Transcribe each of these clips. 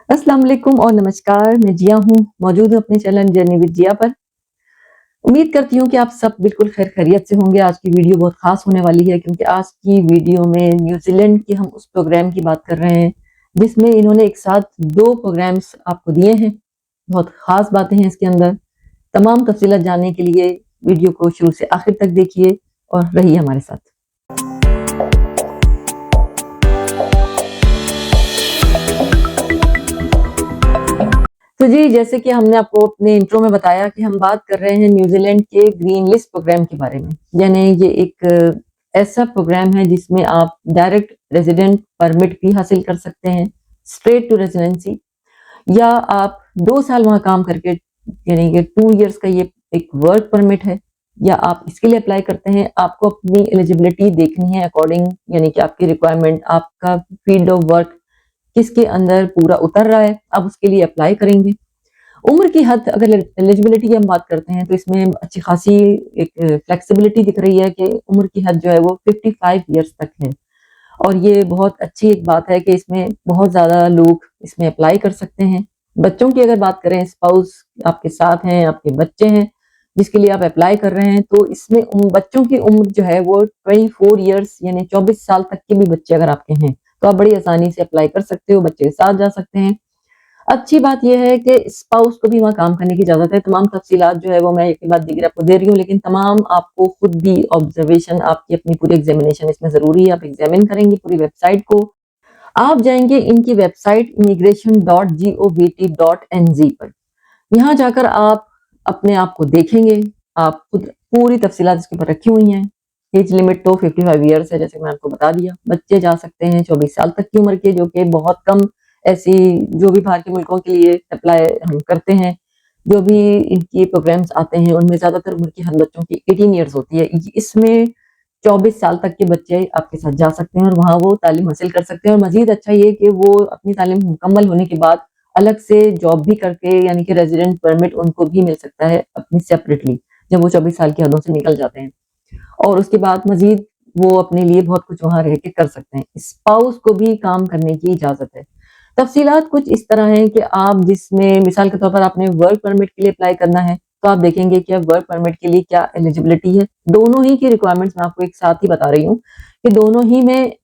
अस्सलाम वालेकुम और नमस्कार। मैं जिया हूँ, मौजूद हूँ अपने चैनल जर्नी विद जिया पर। उम्मीद करती हूँ कि आप सब बिल्कुल खैरियत से होंगे। आज की वीडियो बहुत ख़ास होने वाली है क्योंकि आज की वीडियो में न्यूज़ीलैंड के हम उस प्रोग्राम की बात कर रहे हैं, जिसमें इन्होंने एक साथ 2 प्रोग्राम्स आपको दिए हैं। बहुत ख़ास बातें हैं इसके अंदर। तमाम तफ़सीलात जानने के लिए वीडियो को शुरू से आखिर तक देखिए और रहिए हमारे साथ। तो जी, जैसे कि हमने आपको अपने इंट्रो में बताया कि हम बात कर रहे हैं न्यूज़ीलैंड के ग्रीन लिस्ट प्रोग्राम के बारे में। यानी ये एक ऐसा प्रोग्राम है जिसमें आप डायरेक्ट रेज़िडेंट परमिट भी हासिल कर सकते हैं, स्ट्रेट टू रेज़िडेंसी, या आप 2 साल वहाँ काम करके, यानी कि 2 इयर्स का ये एक वर्क परमिट है, या आप इसके लिए अप्लाई करते हैं। आपको अपनी एलिजिबिलिटी देखनी है अकॉर्डिंग, यानी कि आपकी रिक्वायरमेंट, आपका फील्ड ऑफ वर्क किसके अंदर पूरा उतर रहा है, आप उसके लिए अप्लाई करेंगे। उम्र की हद, अगर एलिजिबिलिटी की हम बात करते हैं, तो इसमें अच्छी खासी एक फ्लेक्सिबिलिटी दिख रही है कि उम्र की हद जो है वो 55 इयर्स तक है। और ये बहुत अच्छी एक बात है कि इसमें बहुत ज़्यादा लोग इसमें अप्लाई कर सकते हैं। बच्चों की अगर बात करें, स्पाउस आपके साथ हैं, आपके बच्चे हैं, जिसके लिए आप अप्लाई कर रहे हैं, तो इसमें बच्चों की उम्र जो है वो 24 इयर्स यानी 24 साल तक के भी बच्चे अगर आपके हैं, तो आप बड़ी आसानी से अप्लाई कर सकते हो, बच्चे के साथ जा सकते हैं। अच्छी बात ये है कि स्पाउस को भी वहाँ काम करने की इजाज़त है। तमाम तफ़सीलात जो है वो मैं एक के बाद दीगर आपको दे रही हूँ, लेकिन तमाम आपको खुद भी ऑब्ज़र्वेशन, आपकी अपनी पूरी एग्ज़ामिनेशन इसमें ज़रूरी है। आप एग्ज़ामिन करेंगे पूरी वेबसाइट को। आप जाएँगे इनकी वेबसाइट immigration.gov.nz पर। यहाँ जाकर आप अपने आप को देखेंगे, आप खुद पूरी तफ़सीलात इसके ऊपर रखी हुई हैं। एज लिमिट तो 55 ईयर्स है, जैसे मैंने आपको बता दिया। बच्चे जा सकते हैं 24 साल तक की उम्र के, जो कि बहुत कम ऐसी, जो भी बाहर के मुल्कों के लिए अप्लाई हम करते हैं, जो भी इनके प्रोग्राम्स आते हैं, उनमें ज़्यादातर उम्र की हद बच्चों की 18 ईयर्स होती है। इसमें 24 साल तक के बच्चे आपके साथ जा सकते हैं और वहाँ वो तालीम हासिल कर सकते हैं। और मज़ीद अच्छा ये कि वो अपनी तालीम मुकम्मल होने के बाद अलग से जॉब भी करके, यानी कि रेज़िडेंट परमिट उनको भी मिल सकता है अपनी सेपरेटली, जब वो 24 साल की हदों से निकल जाते हैं। और उसके बाद मज़ीद वो अपने लिए बहुत कुछ वहाँ रह के कर सकते हैं। स्पाउस को भी काम करने की इजाज़त है। तफ़सीलात कुछ इस तरह हैं कि आप, जिसमें मिसाल के तौर पर आपने वर्क परमिट के लिए अप्लाई करना है, तो आप देखेंगे कि अब वर्क परमिट के लिए क्या एलिजिबिलिटी है। दोनों ही की रिक्वायरमेंट्स मैं आपको एक साथ ही बता रही हूँ कि दोनों ही में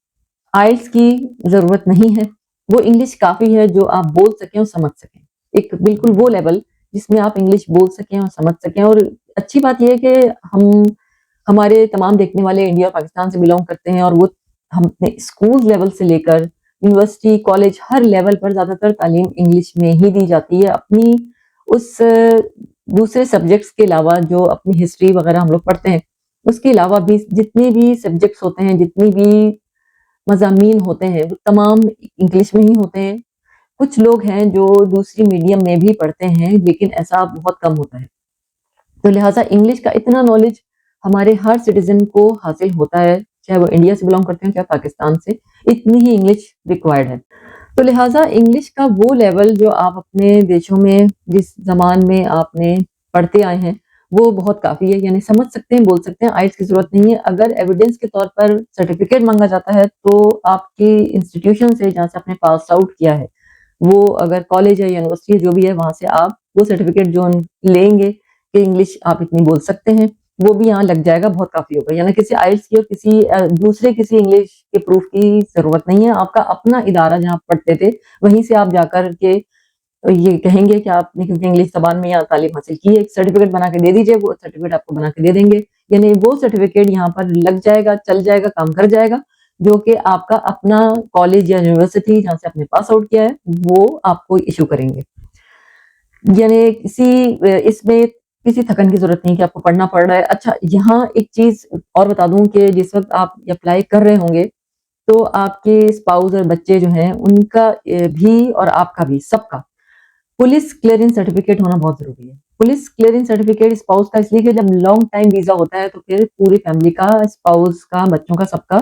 आइल्स की ज़रूरत नहीं है। वो इंग्लिश काफ़ी है जो आप बोल सकें और समझ सकें। एक बिल्कुल वो लेवल जिसमें आप इंग्लिश बोल सकें और समझ सकें। और अच्छी बात ये है कि हम, हमारे तमाम देखने वाले इंडिया और पाकिस्तान से बिलॉन्ग करते हैं, और वो हम अपने स्कूल लेवल से लेकर यूनिवर्सिटी, कॉलेज, हर लेवल पर ज़्यादातर तालीम इंग्लिश में ही दी जाती है। अपनी उस दूसरे सब्जेक्ट्स के अलावा, जो अपनी हिस्ट्री वगैरह हम लोग पढ़ते हैं, उसके अलावा भी जितने भी सब्जेक्ट्स होते हैं, जितनी भी मज़ामीन होते हैं, वो तमाम इंग्लिश में ही होते हैं। कुछ लोग हैं जो दूसरी मीडियम में भी पढ़ते हैं, लेकिन ऐसा बहुत कम होता है। तो लिहाज़ा इंग्लिश का इतना नॉलेज हमारे हर सिटीज़न को हासिल होता है, चाहे वो इंडिया से बिलॉन्ग करते हैं, चाहे पाकिस्तान से, इतनी ही इंग्लिश रिक्वायर्ड है। तो लिहाज़ा इंग्लिश का वो लेवल जो आप अपने देशों में, जिस ज़बान में आपने पढ़ते आए हैं, वो बहुत काफ़ी है। यानी समझ सकते हैं, बोल सकते हैं, आइल्स की ज़रूरत नहीं है। अगर एविडेंस के तौर पर सर्टिफ़िकेट माँगा जाता है, तो आपकी इंस्टीट्यूशन से, जहाँ से आपने पास आउट किया है, वो अगर कॉलेज है, यूनिवर्सिटी है, जो भी है, वहाँ से आप वो सर्टिफ़िकेट जो लेंगे कि इंग्लिश आप इतनी बोल सकते हैं, वो भी यहाँ लग जाएगा, बहुत काफ़ी होगा। यानी किसी आइल्स की और किसी दूसरे किसी इंग्लिश के प्रूफ़ की ज़रूरत नहीं है। आपका अपना इदारा जहाँ आप पढ़ते थे, वहीं से आप जाकर के ये कहेंगे कि आपने, क्योंकि इंग्लिश ज़बान में यहाँ तालीम हासिल की है, एक सर्टिफ़िकेट बना के दे दीजिए, वो सर्टिफ़िकेट आपको बना के दे देंगे। यानी वो सर्टिफ़िकेट यहाँ पर लग जाएगा, चल जाएगा, काम कर जाएगा, जो कि आपका अपना कॉलेज या यूनिवर्सिटी जहाँ से आपने पास आउट किया है, वो आपको इश्यू करेंगे। यानी इसमें किसी थकन की ज़रूरत नहीं कि आपको पढ़ना पड़ रहा है। अच्छा, यहाँ एक चीज़ और बता दूँ कि जिस वक़्त आप अप्लाई कर रहे होंगे, तो आपके स्पाउस और बच्चे जो हैं, उनका भी और आपका भी, सबका पुलिस क्लीयरेंस सर्टिफ़िकेट होना बहुत ज़रूरी है। पुलिस क्लीयरेंस सर्टिफ़िकेट स्पाउस का इसलिए कि जब लॉन्ग टाइम वीज़ा होता है, तो फिर पूरी फैमिली का, स्पाउस का, बच्चों का, सबका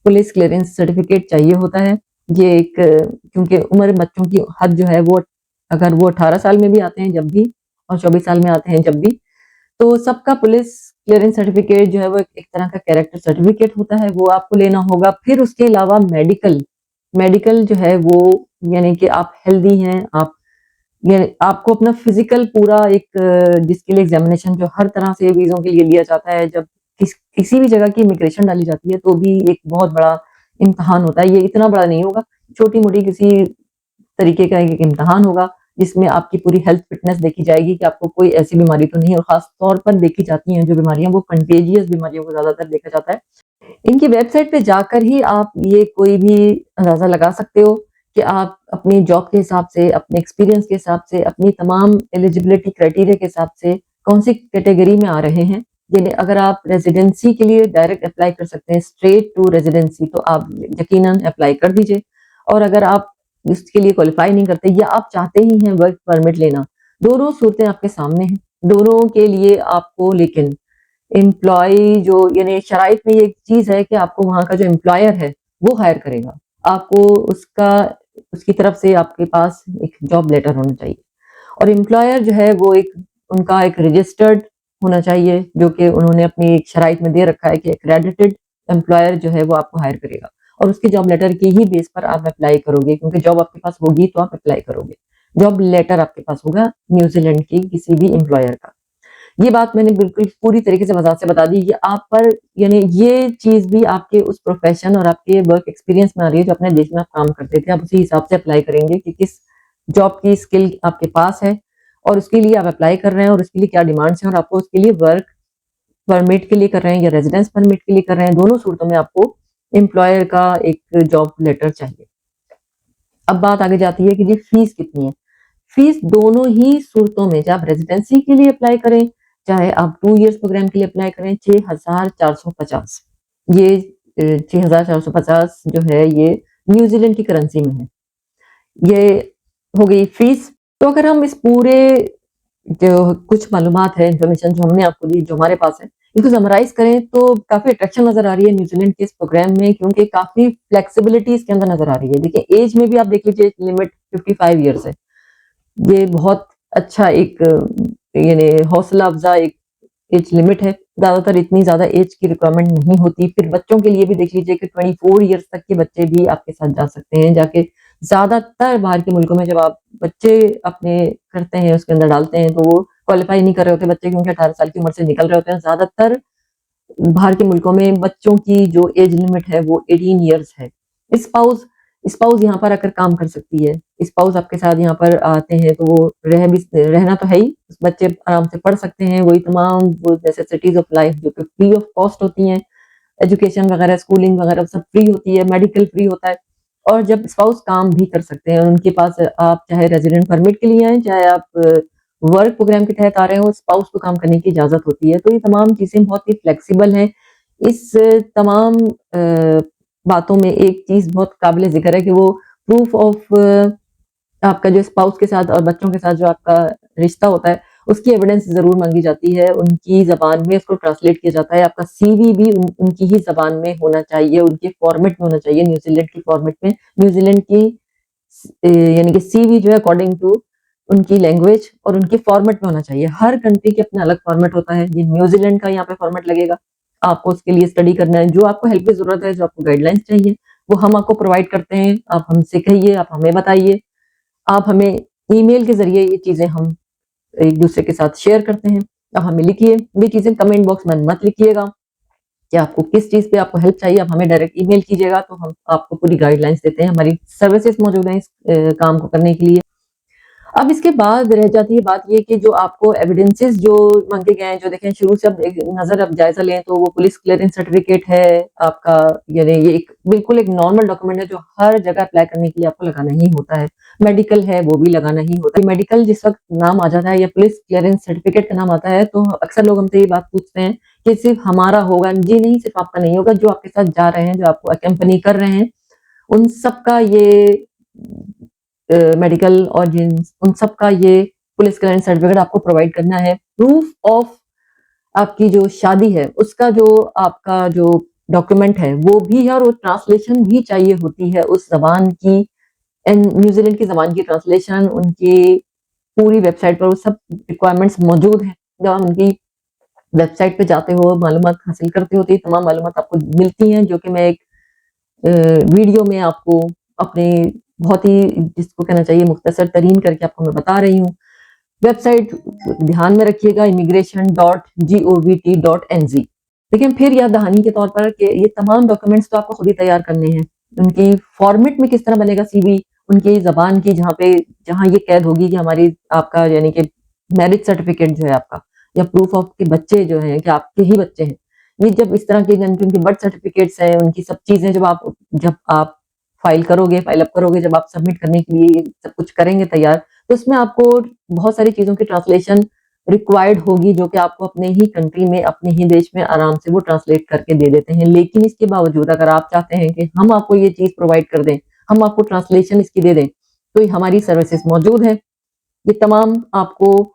पुलिस क्लीयरेंस सर्टिफ़िकेट चाहिए होता है। ये एक, क्योंकि उम्र बच्चों की हद जो है वो, अगर वो 18 साल में भी आते हैं जब भी, और 24 साल में आते हैं जब भी, तो सबका पुलिस क्लीयरेंस सर्टिफ़िकेट जो है वो एक तरह का कैरेक्टर सर्टिफ़िकेट होता है, वो आपको लेना होगा। फिर उसके अलावा मेडिकल, मेडिकल जो है वो यानी कि आप हेल्दी हैं, आप ये आपको अपना फिजिकल पूरा एक जिसके लिए एग्जामिनेशन जो हर तरह से वीज़ों के लिए लिया जाता है, जब किसी भी जगह की इमिग्रेशन डाली जाती है तो भी एक बहुत बड़ा इम्तिहान होता है। ये इतना बड़ा नहीं होगा, छोटी-मोटी किसी तरीके का एक इम्तिहान होगा, जिसमें आपकी पूरी हेल्थ फिटनेस देखी जाएगी कि आपको कोई ऐसी बीमारी तो नहीं है, और ख़ास तौर पर देखी जाती हैं जो बीमारियाँ, वो कंटेजियस बीमारियों को ज़्यादातर देखा जाता है। इनकी वेबसाइट पे जाकर ही आप ये कोई भी अंदाज़ा लगा सकते हो कि आप अपनी जॉब के हिसाब से, अपने एक्सपीरियंस के हिसाब से, अपनी तमाम एलिजिबिलिटी क्राइटेरिया के हिसाब से कौन-सी कैटेगरी में आ रहे हैं। जिन्हें अगर आप रेज़िडेंसी के लिए डायरेक्ट अप्लाई कर सकते हैं, स्ट्रेट टू रेज़िडेंसी, तो आप यकीनन अप्लाई कर दीजिए। और अगर आप इसके लिए क्वालीफाई नहीं करते या आप चाहते ही हैं वर्क परमिट लेना, दोनों सूरतें आपके सामने हैं। दोनों के लिए आपको लेकिन एम्प्लॉयी जो यानी शराइत में ये एक चीज़ है कि आपको वहाँ का जो एम्प्लॉयर है, वो हायर करेगा। आपको उसका उसकी तरफ से आपके पास एक जॉब लेटर होना चाहिए, और एम्प्लॉयर जो है वो एक उनका एक रजिस्टर्ड होना चाहिए, जो कि उन्होंने अपनी एक शराइत में दे रखा है कि एक्रेडिटेड एम्प्लॉयर जो है वो आपको हायर करेगा, और उसके जॉब लेटर के ही बेस पर आप अप्लाई करोगे, क्योंकि जॉब आपके पास होगी तो आप अप्लाई करोगे। जॉब लेटर आपके पास होगा न्यूज़ीलैंड के किसी भी एम्प्लॉयर का। ये बात मैंने बिल्कुल पूरी तरीके से वज़ाहत से बता दी, ये आप पर यानी ये चीज़ भी आपके उस प्रोफ़ेशन और आपके वर्क एक्सपीरियंस में आ रही है जो अपने देश में आप काम करते थे। आप उसी हिसाब से अप्लाई करेंगे कि किस जॉब की स्किल आपके पास है, और उसके लिए आप अप्लाई कर रहे हैं, और उसके लिए क्या डिमांड्स हैं, और आपको उसके लिए वर्क परमिट के लिए कर रहे हैं या रेज़िडेंस परमिट के लिए कर रहे हैं, दोनों सूरतों में आपको एम्प्लॉयर का एक जॉब लेटर चाहिए। अब बात आगे जाती है कि जी फीस कितनी है? फीस दोनों ही सूरतों में, चाहे आप रेज़िडेंसी के लिए अप्लाई करें, चाहे आप 2 इयर्स प्रोग्राम के लिए अप्लाई करें, 6,450। ये 6,450 जो है ये न्यूज़ीलैंड की करेंसी में है। ये हो गई फीस। तो अगर हम इस पूरे जो कुछ मालूमात है, इन्फॉर्मेशन जो हमने आपको दी, जो हमारे पास है, इसको समराइज़ करें तो काफ़ी अट्रैक्शन नज़र आ रही है न्यूज़ीलैंड के इस प्रोग्राम में, क्योंकि काफ़ी फ्लेक्सिबिलिटी इसके अंदर नज़र आ रही है। देखिए ऐज में भी आप देख लीजिए, लिमिट 55 ईयर्स है। ये बहुत अच्छा एक यानी हौसला अफ़ज़ा एक एज लिमिट है। ज़्यादातर इतनी ज़्यादा एज की रिक्वायरमेंट नहीं होती। फिर बच्चों के लिए भी देख लीजिए कि 24 ईयर्स तक के बच्चे भी आपके साथ जा सकते हैं। जाके ज़्यादातर बाहर के मुल्कों में जब आप बच्चे अपने करते हैं, उसके अंदर डालते हैं, तो वो क्वालीफ़ाई नहीं कर रहे होते बच्चे, क्योंकि 18 साल की उम्र से निकल रहे होते हैं। ज़्यादातर बाहर के मुल्कों में बच्चों की जो एज लिमिट है वो 18 ईयर्स है। स्पाउस स्पाउस यहाँ पर आकर काम कर सकती है। स्पाउस आपके साथ यहाँ पर आते हैं तो वो रहना तो है ही, बच्चे आराम से पढ़ सकते हैं, वही तमाम वो नेसेसिटीज़ ऑफ लाइफ जो कि फ्री ऑफ कॉस्ट होती हैं, एजुकेशन वगैरह, स्कूलिंग वगैरह सब फ्री होती है, मेडिकल फ्री होता है। और जब स्पाउस काम भी कर सकते हैं, उनके पास आप चाहे रेज़िडेंट परमिट के लिए आएँ, चाहे आप वर्क प्रोग्राम के तहत आ रहे हो, स्पाउस को काम करने की इजाज़त होती है। तो ये तमाम चीज़ें बहुत ही फ्लेक्सिबल हैं। इस तमाम बातों में एक चीज़ बहुत काबिल ज़िक्र है कि वो प्रूफ ऑफ आपका जो स्पाउस के साथ और बच्चों के साथ जो आपका रिश्ता होता है, उसकी एविडेंस ज़रूर माँगी जाती है। उनकी ज़बान में उसको ट्रांसलेट किया जाता है। आपका सीवी भी उनकी ही ज़बान में होना चाहिए, उनके फ़ॉर्मेट में होना चाहिए, न्यूज़ीलैंड की फ़ॉर्मेट में। न्यूज़ीलैंड की यानी कि सीवी जो है अकॉर्डिंग टू उनकी लैंग्वेज और उनके फ़ॉर्मेट में होना चाहिए। हर कंट्री के अपना अलग फ़ॉर्मेट होता है। ये न्यूज़ीलैंड का यहाँ पे फ़ॉर्मेट लगेगा। आपको उसके लिए स्टडी करना है। जो आपको हेल्प की ज़रूरत है, जो आपको गाइडलाइंस चाहिए, वो हम आपको प्रोवाइड करते हैं। आप हमसे कहिए, आप हमें बताइए। आप हमें ईमेल के ज़रिए ये चीज़ें हम एक-दूसरे के साथ शेयर करते हैं। आप हमें लिखिए, ये चीज़ें कमेंट बॉक्स में मत लिखिएगा कि आपको किस चीज़ पे आपको हेल्प चाहिए, आप हमें डायरेक्ट ईमेल कीजिएगा, तो हम आपको पूरी गाइडलाइंस देते हैं। हमारी सर्विसेज़ मौजूद हैं इस काम को करने के लिए। अब इसके बाद रह जाती है बात ये कि जो आपको एविडेंसेस जो माँगे गए हैं, जो देखें शुरू से अब एक नज़र अब जायज़ा लें तो वो पुलिस क्लीयरेंस सर्टिफ़िकेट है आपका, यानी ये एक बिल्कुल एक नॉर्मल डॉक्यूमेंट है जो हर जगह अप्लाई करने के लिए आपको लगाना ही होता है। मेडिकल है, वो भी लगाना ही होता है। मेडिकल जिस वक़्त नाम आ जाता है या पुलिस क्लीयरेंस सर्टिफ़िकेट का नाम आता है, तो अक्सर लोग हमसे ये बात पूछते हैं कि सिर्फ़ हमारा होगा? जी नहीं, सिर्फ़ आपका नहीं होगा, जो आपके साथ जा रहे हैं, जो आपको अकम्पनी कर रहे हैं, उन सबका ये मेडिकल और जिन उन सब का ये पुलिस क्लियरेंस सर्टिफिकेट आपको प्रोवाइड करना है। प्रूफ ऑफ आपकी जो शादी है, उसका जो आपका जो डॉक्यूमेंट है, वो भी है, और वो ट्रांसलेशन भी चाहिए होती है उस ज़बान की, न्यूज़ीलैंड की ज़बान की ट्रांसलेशन उनकी पूरी वेबसाइट पर वो सब रिक्वायरमेंट्स मौजूद हैं। जब आप उनकी वेबसाइट पे जाते हो, मालूमात हासिल करते हो, तो ये तमाम मालूमात आपको मिलती हैं, जो कि मैं एक वीडियो में आपको अपने बहुत ही जिसको कहना चाहिए मुख्तसर तरीन करके आपको मैं बता रही हूँ। वेबसाइट ध्यान में रखिएगा immigration.govt.nz। लेकिन फिर याद दहानी के तौर पर कि ये तमाम डॉक्यूमेंट्स तो आपको खुद ही तैयार करने हैं। उनके फॉर्मेट में किस तरह बनेगा सीवी, उनकी ज़बान की जहाँ ये कैद होगी कि हमारी आपका यानी कि मैरिज सर्टिफिकेट जो है आपका, या प्रूफ ऑफ के बच्चे जो हैं कि आपके ही बच्चे हैं, ये जब इस तरह के उनके बर्थ सर्टिफिकेट्स हैं, उनकी सब चीज़ें जब आप फाइल अप करोगे, जब आप सबमिट करने के लिए सब कुछ करेंगे तैयार, तो उसमें आपको बहुत सारी चीज़ों की ट्रांसलेशन रिक्वायर्ड होगी, जो कि आपको अपने ही कंट्री में, अपने ही देश में आराम से वो ट्रांसलेट करके दे देते हैं। लेकिन इसके बावजूद अगर आप चाहते हैं कि हम आपको ये चीज़ प्रोवाइड कर दें, हम आपको ट्रांसलेशन इसकी दे दें, तो हमारी सर्विसेज मौजूद है। ये तमाम आपको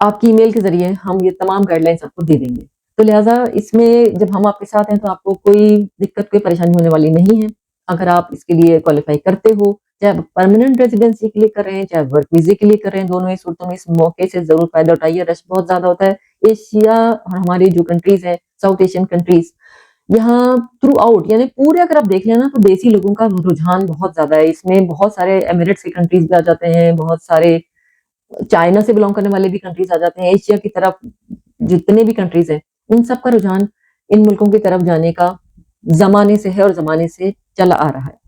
आपकी ईमेल के ज़रिए हम ये तमाम गाइडलाइंस आपको दे देंगे। तो लिहाज़ा इसमें जब हम आपके साथ हैं तो आपको कोई दिक्कत, कोई परेशानी होने वाली नहीं है। अगर आप इसके लिए क्वालिफ़ाई करते हो, चाहे आप परमानेंट रेज़िडेंसी के लिए कर रहे हैं, चाहे वर्क वीज़े के लिए कर रहे हैं, दोनों ही सूरतों में इस मौके से ज़रूर फ़ायदा उठाइए। रश बहुत ज़्यादा होता है। एशिया और हमारी जो कंट्रीज़ हैं, साउथ एशियन कंट्रीज़, यहाँ थ्रू आउट यानी पूरे अगर आप देख लें ना, तो देसी लोगों का रुझान बहुत ज़्यादा है। इसमें बहुत सारे एमिरेट्स की कंट्रीज़ भी आ जाते हैं, बहुत सारे चाइना से बिलॉन्ग करने वाले भी कंट्रीज़ आ जाते हैं। एशिया की तरफ जितने भी कंट्रीज़ हैं, उन सब का रुझान इन मुल्कों की तरफ जाने का ज़माने से है और ज़माने से चला आ रहा है।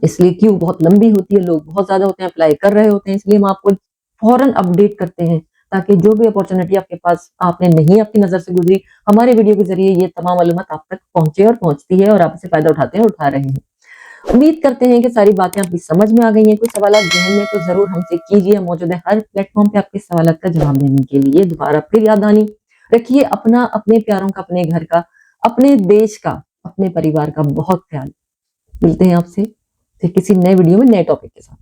इसलिए क्यू बहुत लंबी होती है, लोग बहुत ज़्यादा होते हैं, अप्लाई कर रहे होते हैं, इसलिए हम आपको फ़ौरन अपडेट करते हैं, ताकि जो भी अपॉर्च्युनिटी आपके पास आपने नहीं आपकी नज़र से गुज़री, हमारे वीडियो के ज़रिए ये तमाम मालूमात आप तक पहुँचे और पहुँचती है और आप इससे फ़ायदा उठाते हैं और उठा रहे हैं। उम्मीद करते हैं कि सारी बातें आपकी समझ में आ गई हैं। कोई सवालात ज़हन में तो ज़रूर हमसे कीजिए, हम मौजूद है हर प्लेटफ़ॉर्म पे आपके सवालात का जवाब देने के लिए। दोबारा फिर याद दहानी रखिए अपना, अपने प्यारों का, अपने घर का, अपने देश का, अपने परिवार का बहुत ख्याल। मिलते हैं आपसे फिर किसी नए वीडियो में नए टॉपिक के साथ।